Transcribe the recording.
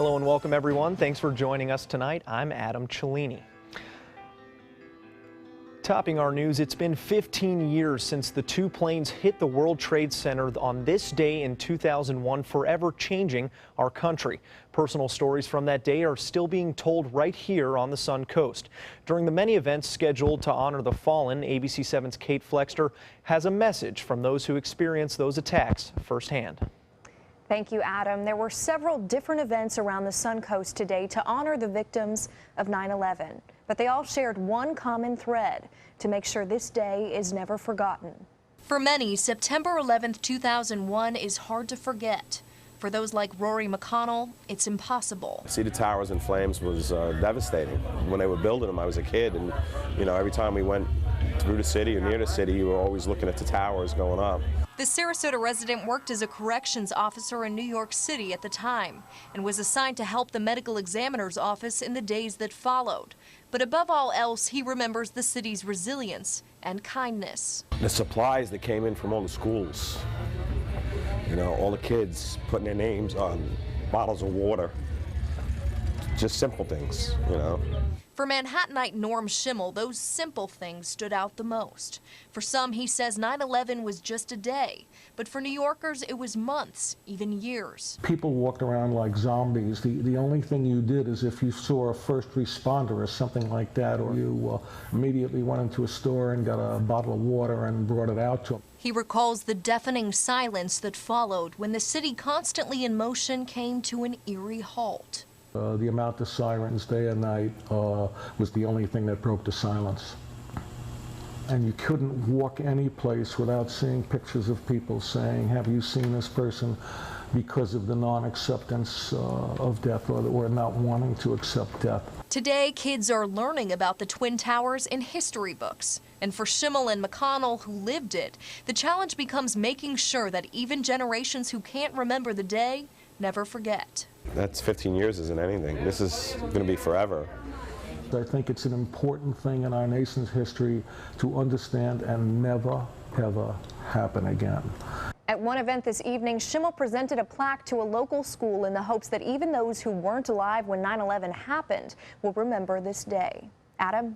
Hello and welcome everyone. Thanks for joining us tonight. I'm Adam Cellini. Topping our news, it's been 15 years since the two planes hit the World Trade Center on this day in 2001, forever changing our country. Personal stories from that day are still being told right here on the Sun Coast. During the many events scheduled to honor the fallen, ABC 7's Kate Flexter has a message from those who experienced those attacks firsthand. Thank you, Adam. There were several different events around the Sun Coast today to honor the victims of 9/11, but they all shared one common thread: to make sure this day is never forgotten. For many, September 11th, 2001 is hard to forget. For those like Rory McConnell, it's impossible. See the towers in flames was devastating. When they were building them, I was a kid, and every time we went through the city or near the city, you were always looking at the towers going up. The Sarasota resident worked as a corrections officer in New York City at the time and was assigned to help the medical examiner's office in the days that followed. But above all else, he remembers the city's resilience and kindness. The supplies that came in from all the schools, all the kids putting their names on bottles of water, just simple things, For Manhattanite Norm Schimmel, those simple things stood out the most. For some, he says 9/11 was just a day, but for New Yorkers, it was months, even years. People walked around like zombies. The only thing you did is if you saw a first responder or something like that, or you immediately went into a store and got a bottle of water and brought it out to them. He recalls the deafening silence that followed when the city, constantly in motion, came to an eerie halt. The amount of sirens day and night was the only thing that broke the silence. And you couldn't walk any place without seeing pictures of people saying, "Have you seen this person?" because of the non-acceptance of death or not wanting to accept death. Today, kids are learning about the Twin Towers in history books. And for Schimmel and McConnell, who lived it, the challenge becomes making sure that even generations who can't remember the day never forget. That's 15 years isn't anything. This is going to be forever. I think it's an important thing in our nation's history to understand and never, ever happen again. At one event this evening, Schimmel presented a plaque to a local school in the hopes that even those who weren't alive when 9/11 happened will remember this day. Adam?